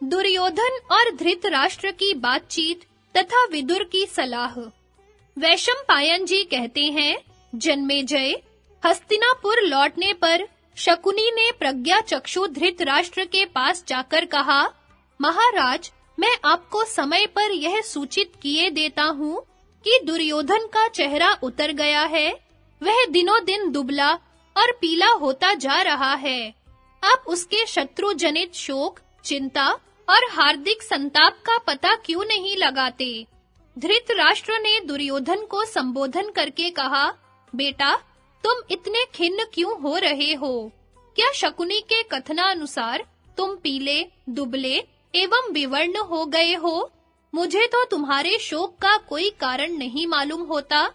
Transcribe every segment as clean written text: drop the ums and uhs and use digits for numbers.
दुर्योधन और धृतराष्ट्र की बातचीत तथा विदुर की सलाह। वैशंपायन जी कहते हैं, जन्मेजय, हस्तिनापुर लौटने पर शकुनी ने प्रज्ञा चक्षु धृतराष्ट्र के पास जाकर कहा, महाराज, मैं आपको समय पर यह सूचित किए देता हूँ कि दुर्योधन का चेहरा उतर गया है। वह दिनों दिन दुबला और पीला होता जा रहा है। आप उसके शत्रु जनित शोक, चिंता और हार्दिक संताप का पता क्यों नहीं लगाते? धृतराष्ट्र ने दुर्योधन को संबोधन करके कहा, बेटा, तुम इतने खिन्न क्यों हो रहे हो? क्या शकुनी के कथनानुसार तुम पीले, दुबले एवं विवर्ण हो गए हो? मुझे तो तुम्हारे शोक का कोई कारण नहीं मालूम होता।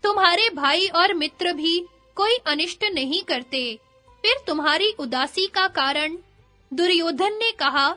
तुम्हारे भाई और मित्र भी कोई अनिष्ट नहीं करते, फिर तुम्हारी उदासी का कारण? दुर्योधन ने कहा,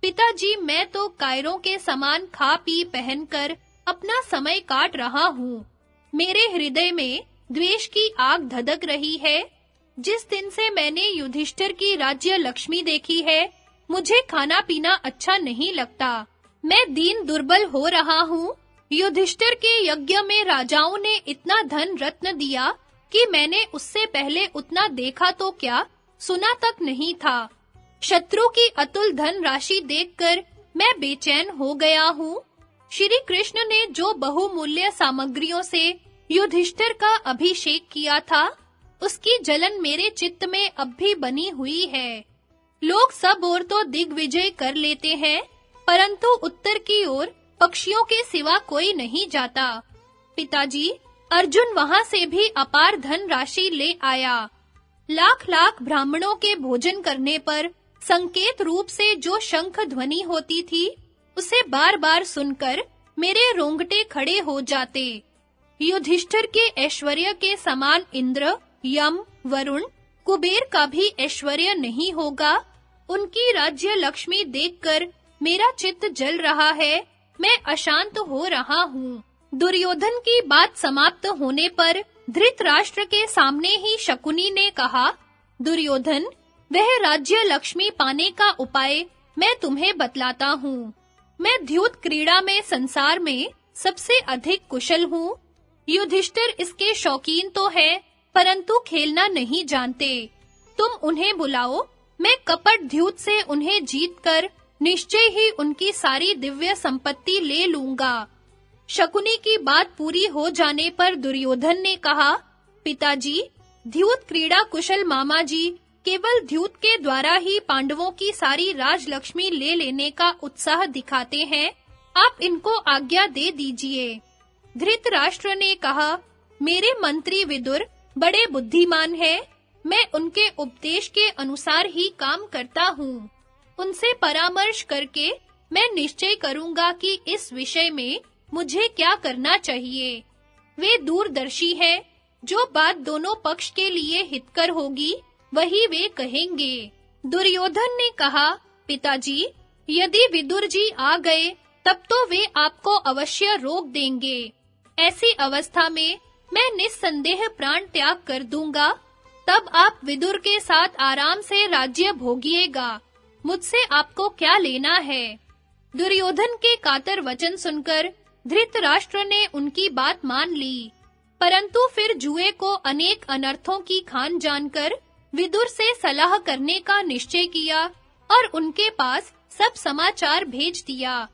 पिताजी, मैं तो कायरों के समान खा पी पहनकर अपना समय काट रहा हूँ। मेरे हृदय में द्वेष की आग धधक रही है। जिस दिन से मैंने युधिष्ठिर की राज्य लक्ष्मी देखी है, मुझे खाना पीना अच्छा नहीं लगता। मैं दीन दुर्बल हो रहा हूँ। युधिष्ठिर के यज्ञ में राजाओं ने इतना धन रत्न दिया कि मैंने उससे पहले उतना देखा तो क्या, सुना तक नहीं था। शत्रु की अतुल धन राशि देखकर मैं बेचैन हो गया हूँ। श्री कृष्ण ने जो बहुमूल्य सामग्रियों से युधिष्ठिर का अभिषेक किया था, उसकी जलन मेरे चित्त में अब भी बनी हुई है। लोग सब ओर तो दिग्विजय कर लेते हैं, परंतु उत्तर की ओर पक्षियों के सिवा कोई नहीं जाता। पिताजी, अर्जुन वहां से भी अपार धन राशि ले आया। लाख-लाख ब्राह्मणों के भोजन करने पर संकेत रूप से जो शंख ध्वनि होती थी, उसे बार-बार सुनकर मेरे रोंगटे खड़े हो जाते। युधिष्ठिर के ऐश्वर्य के समान इंद्र, यम, वरुण, कुबेर का भी ऐश्वर्य नहीं होगा। उनकी राज्य लक्ष्मी देखकर मेरा चित्त जल रहा है। मैं अशांत हो रहा हूँ। दुर्योधन की बात समाप्त होने पर धृतराष्ट्र के सामने ही शकुनी ने कहा, दुर्योधन, वह राज्य लक्ष्मी पाने का उपाय मैं तुम्हें बतलाता हूँ। मैं द्यूत क्रीड़ा में संसार में सबसे अधिक कुशल हूँ। युधिष्ठिर इसके शौकीन तो है, परंतु खेलना नहीं जानते। तुम उन्हें बुलाओ, मैं कपट द्यूत से उन्हें जीतकर निश्चय ही उनकी सारी दिव्य संपत्ति ले लूंगा। शकुनी की बात पूरी हो जाने पर दुर्योधन ने कहा, पिताजी, द्यूत क्रीड़ा कुशल मामा जी केवल द्यूत के द्वारा ही पांडवों की सारी राजलक्ष्मी ले लेने का उत्साह दिखाते हैं। आप इनको आज्ञा दे दीजिए। धृतराष्ट्र ने कहा, मेरे मंत्री विदुर बड़े बुद्धिमान हैं। मैं उनके उपदेश के अनुसार ही काम करता हूँ। उनसे परामर्श करके मैं निश्चय करूंगा कि इस विषय में मुझे क्या करना चाहिए। वे दूरदर्शी हैं। जो बात दोनों पक्ष के लिए हितकर होगी, वही वे कहेंगे। दुर्योधन ने कहा, पिताजी, यदि विदुर जी आ गए, तब तो वे आपको अवश्य रोक देंगे। ऐसी अवस्था में मैं निस्संदेह प्राण त्याग कर दूंगा। तब आप विदुर के साथ आराम से राज्य भोगिएगा। मुझसे आपको क्या लेना है? दुर्योधन के कातर वचन सुनकर धृतराष्ट्र ने उनकी बात मान ली, परंतु फिर जुए को अनेक अनर्थों की खान जानकर विदुर से सलाह करने का निश्चय किया और उनके पास सब समाचार भेज दिया।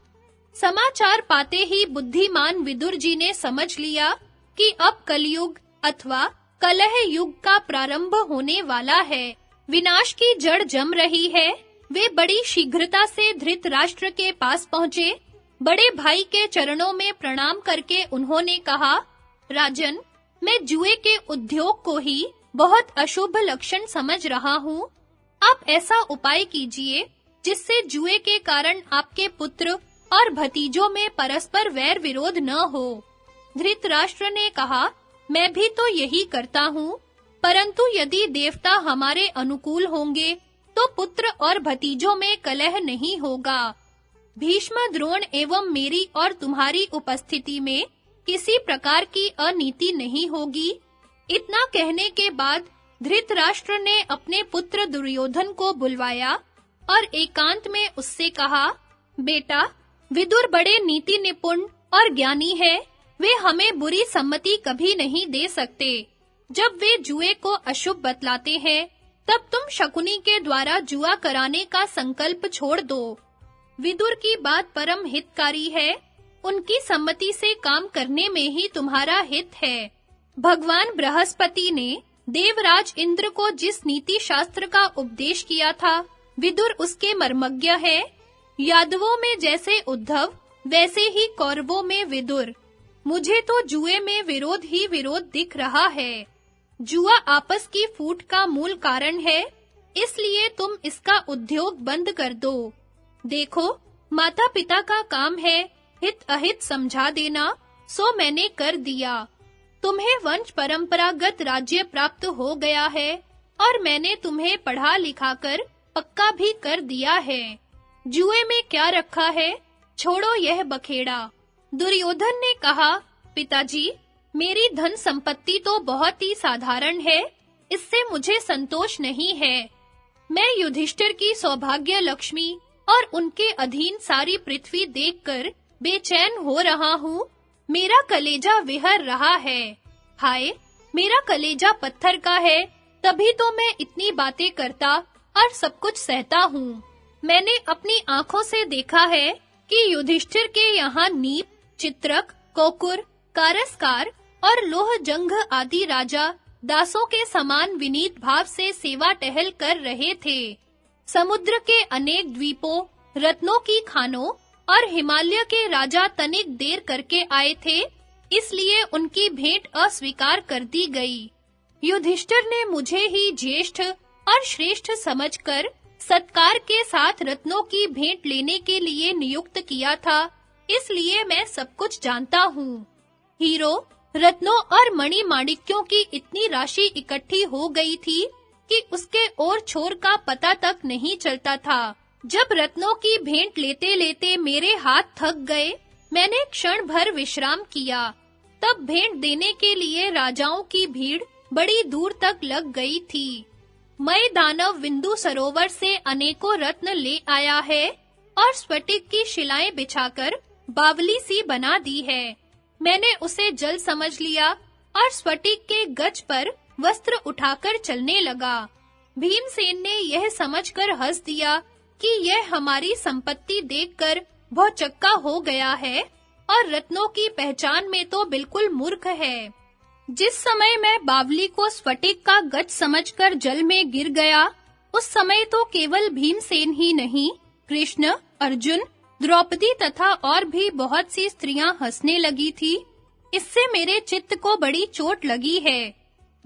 समाचार पाते ही बुद्धिमान विदुर जी ने समझ लिया कि अब कलयुग अथवा कलह युग का प्रारंभ होने वाला है। विनाश की जड़ जम रही है। वे बड़ी शीघ्रता से धृतराष्ट्र के पास पहुंचे। बड़े भाई के चरणों में प्रणाम करके उन्होंने कहा, राजन, मैं जुए के उद्योग को ही बहुत अशुभ लक्षण समझ रहा हूँ। आप ऐसा उपाय कीजिए जिससे जुए के कारण आपके पुत्र और भतीजों में परस्पर वैर विरोध न हो। धृतराष्ट्र ने कहा, मैं भी तो यही करता हूँ, परंतु यदि देवता हमारे अनुकूल होंगे तो पुत्र और भतीजों में कलह नहीं होगा। भीष्म, द्रोण एवं मेरी और तुम्हारी उपस्थिति में किसी प्रकार की अनीति नहीं होगी। इतना कहने के बाद धृतराष्ट्र ने अपने पुत्र दुर्योधन को बुलवाया और एकांत में उससे कहा, बेटा, विदुर बड़े नीति निपुण और ज्ञानी है, वे हमें बुरी सम्मति कभी नहीं दे सकते। जब वे जुए को अशुभ बतलाते हैं, तब तुम शकुनी के द्वारा जुआ कराने का संकल्प छोड़ दो। विदुर की बात परम हितकारी है, उनकी सम्मति से काम करने में ही तुम्हारा हित है। भगवान बृहस्पति ने देवराज इंद्र को जिस नीति शास्त्र का उपदेश किया था, विदुर उसके मर्मज्ञ है। यादवों में जैसे उद्धव, वैसे ही कौरवों में विदुर। मुझे तो जुए में विरोध ही विरोध दिख रहा है। जुआ आपस की फूट का मूल कारण है, इसलिए तुम इसका उद्योग बंद कर दो। देखो, माता-पिता का काम है हित अहित समझा देना, सो मैंने कर दिया। तुम्हें वंश परंपरागत राज्य प्राप्त हो गया है और मैंने तुम्हें पढ़ा लिखाकर पक्का भी कर दिया है। जुए में क्या रखा है, छोड़ो यह बखेड़ा। दुर्योधन ने कहा, पिताजी, मेरी धन संपत्ति तो बहुत ही साधारण है, इससे मुझे संतोष नहीं है। मैं युधिष्ठिर की सौभाग्य लक्ष्मी और उनके अधीन सारी पृथ्वी देखकर बेचैन हो रहा हूँ। मेरा कलेजा विहर रहा है। हाय, मेरा कलेजा पत्थर का है, तभी तो मैं इतनी बातें करता और सब कुछ सहता हूँ। मैंने अपनी आंखों से देखा है कि युधिष्ठिर के यहाँ नीप, चित्रक, कोकुर, कारस्कार और लोहजंघ आदि राजा दासों के समान विनीत भाव से सेवा टहल कर रहे थे। समुद्र के अनेक द्वीपों, रत्नों की खानों और हिमालय के राजा तनिक देर करके आए थे, इसलिए उनकी भेंट अस्वीकार कर दी गई। युधिष्ठिर ने मुझे ही ज्येष्ठ और श्रेष्ठ समझकर सत्कार के साथ रत्नों की भेंट लेने के लिए नियुक्त किया था, इसलिए मैं सब कुछ जानता हूँ। हीरो, रत्नों और मणि माणिक्यों की इतनी राशि इकट्ठी हो गई थी कि उसके ओर छोर का पता तक नहीं चलता था। जब रत्नों की भेंट लेते-लेते मेरे हाथ थक गए, मैंने क्षण भर विश्राम किया। तब भेंट देने के लिए राजाओं की भीड़ बड़ी दूर तक लग गई थी। मैं दानव विंदु सरोवर से अनेकों रत्न ले आया है और स्फटिक की शिलाएं बिछाकर बावली सी बना दी है। मैंने उसे जल समझ लिया और स्फटिक के गज पर वस्त्र उठाकर चलने लगा। भीमसेन ने यह समझकर हंस दिया कि यह हमारी संपत्ति देखकर भौचक्का हो गया है और रत्नों की पहचान में तो बिल्कुल मूर्ख है। जिस समय मैं बावली को स्फटिक का गज समझकर जल में गिर गया, उस समय तो केवल भीमसेन ही नहीं, कृष्ण, अर्जुन, द्रौपदी तथा और भी बहुत सी स्त्रियां हंसने लगी थी। इससे मेरे चित्त को बड़ी चोट लगी है।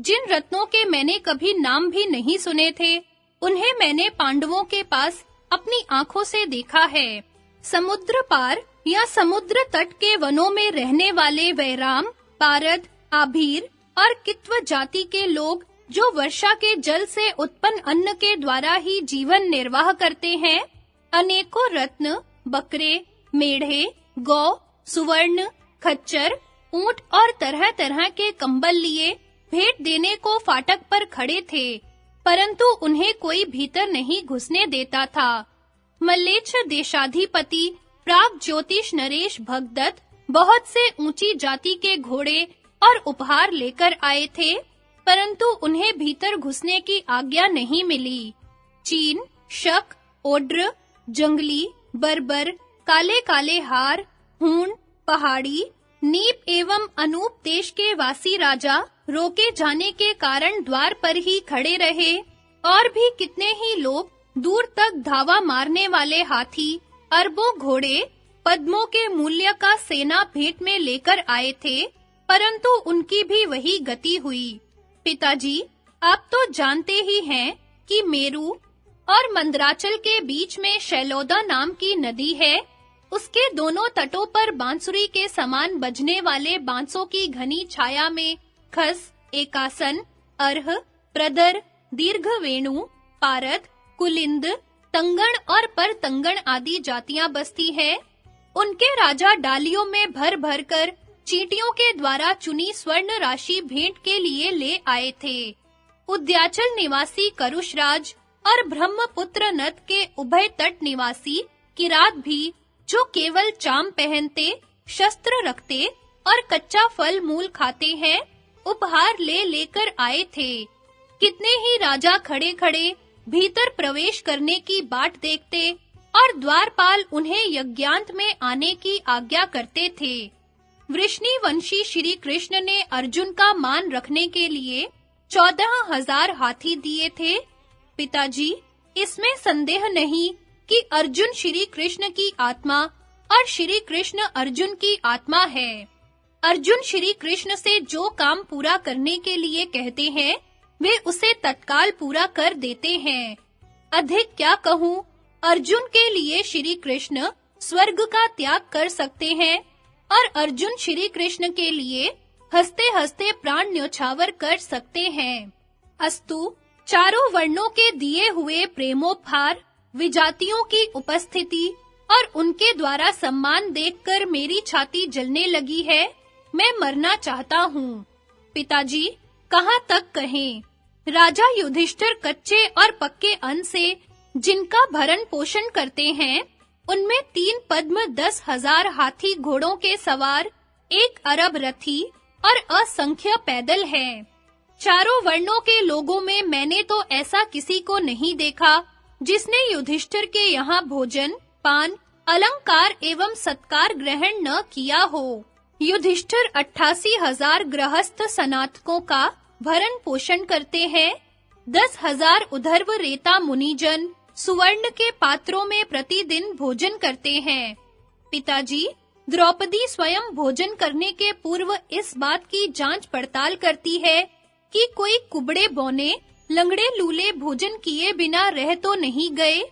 जिन रत्नों के मैंने कभी नाम भी नहीं सुने थे, उन्हें मैंने पांडवों के पास अपनी आंखों से देखा है। समुद्र पार या समुद्र तट के वनों में रहने वाले वैराम, पारद, आभीर और कित्व जाति के लोग जो वर्षा के जल से उत्पन्न अन्न के द्वारा ही जीवन निर्वाह करते हैं, अनेकों रत्न, बकरे, मेढ़े, गौ, सुवर्ण, खच्चर, ऊंट और तरह-तरह के कंबल लिए भेंट देने को फाटक पर खड़े थे, परंतु उन्हें कोई भीतर नहीं घुसने देता था। मल्लेच्छ देशाधिपति प्राग ज्योतिष नरेश भगदत्त बहुत से ऊंची जाति के घोड़े और उपहार लेकर आए थे, परंतु उन्हें भीतर घुसने की आज्ञा नहीं मिली। चीन, शक, ओड्र, जंगली, बर्बर, काले-काले हार, हूण, पहाड़ी, नीप एवं अनूप देश के वासी राजा रोके जाने के कारण द्वार पर ही खड़े रहे। और भी कितने ही लोग दूर तक धावा मारने वाले हाथी, अरबों घोड़े, पद्मों के मूल्य का सेना भेंट में लेकर आए थे, परंतु उनकी भी वही गति हुई। पिताजी, आप तो जानते ही हैं कि मेरू और मंदराचल के बीच में शैलोदा नाम की नदी है। उसके दोनों तटों पर बांसुरी के समान बजने वाले बांसों की घनी छाया में खस, एकासन, अर्ह, प्रदर, दीर्घवेणु, पारद, कुलिंद, तंगण और परतंगण आदि जातियां बसती हैं। उनके राजा डालियों में भर-भर कर चींटियों के द्वारा चुनी स्वर्ण राशि भेंट के लिए ले आए थे। उद्याचल निवासी करुषराज और ब्रह्मपुत्र नद के उभय तट निवासी किरात भी, जो केवल चाम पहनते, शस्त्र रखते और कच्चा फल मूल खाते हैं, उपहार ले लेकर आए थे। कितने ही राजा खड़े-खड़े भीतर प्रवेश करने की बाट देखते और द्वारपाल उन्हें यज्ञांत में आने की आज्ञा करते थे। वृष्णिवंशी श्री कृष्ण ने अर्जुन का मान रखने के लिए 14,000 हाथी दिए थे। पिताजी, इसमें संदेह नहीं कि अर्जुन श्री कृष्ण की आत्मा और श्री कृष्ण अर्जुन की आत्मा है। अर्जुन श्री कृष्ण से जो काम पूरा करने के लिए कहते हैं, वे उसे तत्काल पूरा कर देते हैं। अधिक क्या कहूँ, अर्जुन के लिए श्री कृष्ण स्वर्ग का त्याग कर सकते हैं और अर्जुन श्री कृष्ण के लिए हंसते-हंसते प्राण न्योछावर कर सकते हैं। अस्तु, चारों वर्णों के दिए हुए प्रेमोपहार, विजातियों की उपस्थिति और उनके द्वारा सम्मान देखकर मेरी छाती जलने लगी है। मैं मरना चाहता हूँ। पिताजी, कहाँ तक कहें? राजा युधिष्ठिर कच्चे और पक्के अन्न से जिनका भरण पोषण करते हैं, उनमें 3 पद्म 10,000 हाथी घोड़ों के सवार, 1 अरब रथी और असंख्य पैदल हैं। चारों वर्णों के लोगों में मैंने तो ऐसा किसी को नहीं देखा जिसने युधिष्ठिर के यहाँ भोजन, पान, अलंकार एवं सत्कार ग्रहण न किया हो। युधिष्ठिर 88,000 गृहस्थ सनातकों का भरण पोषण करते हैं। 10,000 उधर्व रेता मुनिजन सुवर्ण के पात्रों में प्रतिदिन भोजन करते हैं। पिताजी, द्रौपदी स्वयं भोजन करने के पूर्व इस बात की जांच पड़ताल करती है कि कोई कुबड़े बौने, लंगड़े लूले भोजन किए बिना रह तो नहीं गए।